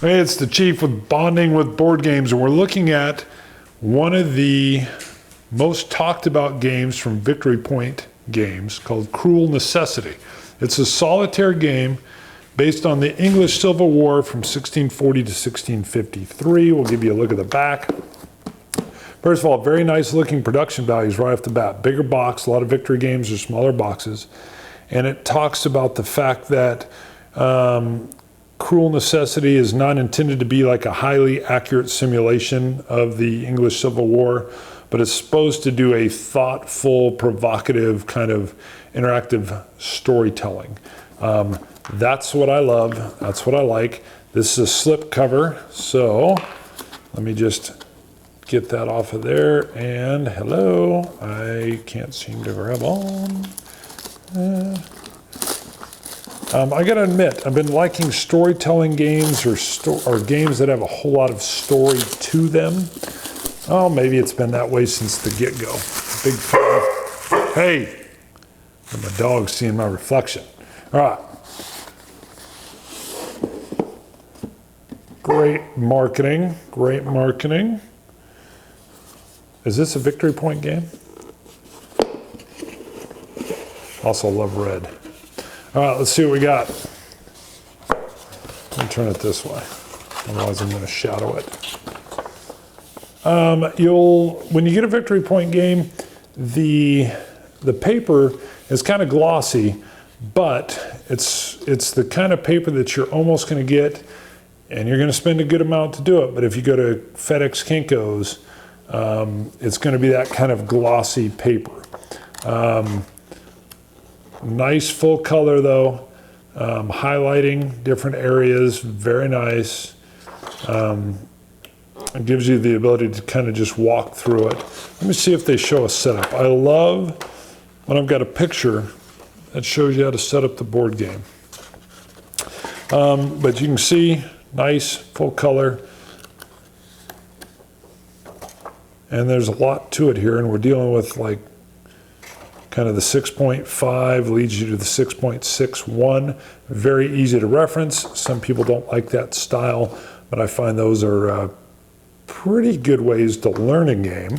Hey, it's the Chief with Bonding with Board Games, and we're looking at one of the most talked about games from Victory Point Games called Cruel Necessity. It's a solitaire game based on the English Civil War from 1640 to 1653. We'll give you a look at the back. First of all, very nice looking production values right off the bat. Bigger box, a lot of Victory games are smaller boxes. And it talks about the fact that Cruel Necessity is not intended to be like a highly accurate simulation of the English Civil War, but it's supposed to do a thoughtful, provocative kind of interactive storytelling. That's what I love. That's what I like. This is a slip cover, so let me just get that off of there. And hello, I can't seem to grab on. I gotta admit, I've been liking storytelling games or games that have a whole lot of story to them. Oh, maybe it's been that way since the get-go. Big fan. Hey, my dog's seeing my reflection. All right. Great marketing, great marketing. Is this a Victory Point game? Also love red. All right, let's see what we got. Let me turn it this way, otherwise I'm going to shadow it. When you get a Victory Point game, the paper is kind of glossy, but it's the kind of paper that you're almost going to get, and you're going to spend a good amount to do it. But if you go to FedEx Kinko's, it's going to be that kind of glossy paper. Nice full color though, highlighting different areas, very nice. It gives you the ability to kind of just walk through it. Let me see if they show a setup. I love when I've got a picture that shows you how to set up the board game. But you can see, nice full color. And there's a lot to it here, and we're dealing with like kind of the 6.5 leads you to the 6.61. Very easy to reference. Some people don't like that style, but I find those are pretty good ways to learn a game.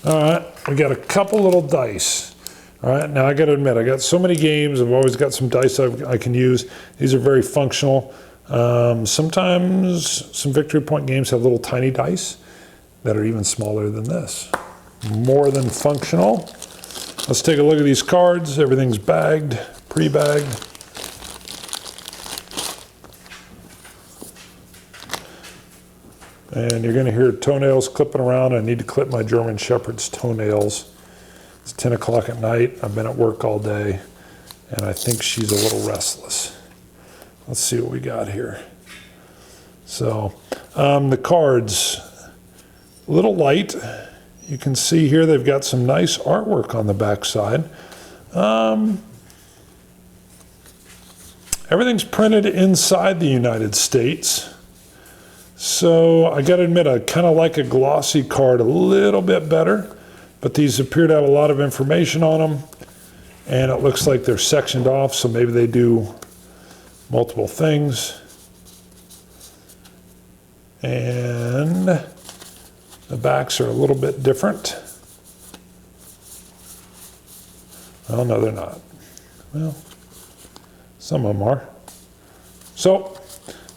All right, we got a couple little dice. All right, now I got to admit, I got so many games. I've always got some dice I can use. These are very functional. Sometimes some Victory Point games have little tiny dice that are even smaller than this. More than functional. Let's take a look at these cards. Everything's bagged, pre-bagged. And you're gonna hear toenails clipping around. I need to clip my German Shepherd's toenails. It's 10 o'clock at night. I've been at work all day, and I think she's a little restless. Let's see what we got here. So, the cards, a little light. You can see here they've got some nice artwork on the back side. Everything's printed inside the United States. So I gotta admit, I kind of like a glossy card a little bit better, but these appear to have a lot of information on them, and it looks like they're sectioned off, so maybe they do multiple things. And the backs are a little bit different. Oh, no, they're not. Well, some of them are. So,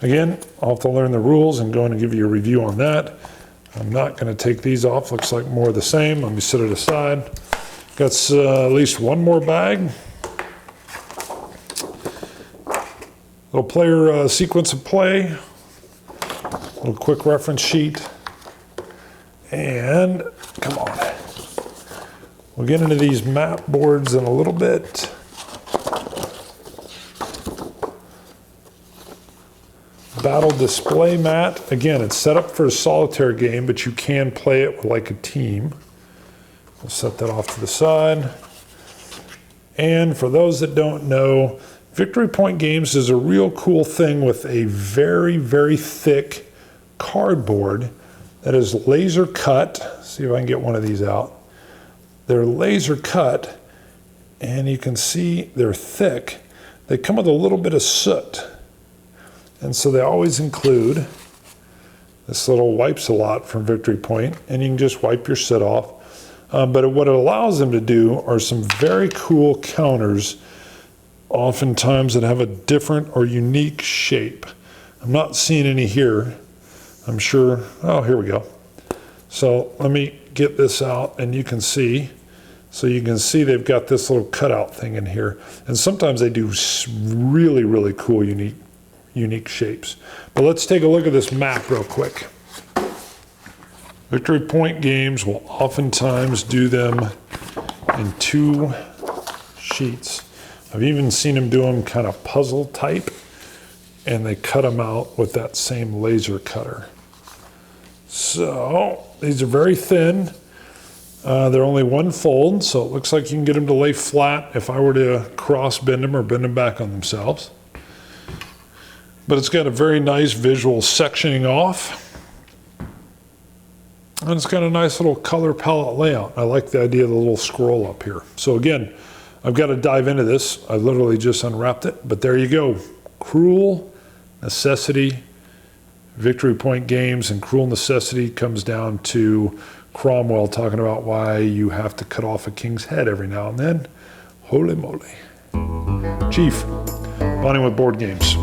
again, I'll have to learn the rules and go in and give you a review on that. I'm not going to take these off. Looks like more of the same. Let me set it aside. Got at least one more bag. Little player sequence of play. Little quick reference sheet. And come on. We'll get into these map boards in a little bit. Battle display mat. Again, it's set up for a solitaire game, but you can play it with like a team. We'll set that off to the side. And for those that don't know, Victory Point Games is a real cool thing with a very, very thick cardboard that is laser cut. See if I can get one of these out. They're laser cut, and you can see they're thick. They come with a little bit of soot. And so they always include this little wipes a lot from Victory Point, and you can just wipe your sit off. But what it allows them to do are some very cool counters, oftentimes that have a different or unique shape. I'm not seeing any here. I'm sure, oh, here we go. So let me get this out and you can see. So you can see they've got this little cutout thing in here. And sometimes they do really, really cool, unique shapes. But let's take a look at this map real quick. Victory Point games will oftentimes do them in 2 sheets. I've even seen them do them kind of puzzle type, and they cut them out with that same laser cutter. So these are very thin. They're only 1 fold, so it looks like you can get them to lay flat if I were to cross bend them or bend them back on themselves. But it's got a very nice visual sectioning off. And it's got a nice little color palette layout. I like the idea of the little scroll up here. So again, I've got to dive into this. I literally just unwrapped it, but there you go. Cruel Necessity, Victory Point games, and Cruel Necessity comes down to Cromwell talking about why you have to cut off a king's head every now and then. Holy moly. Chief, bonding with board games.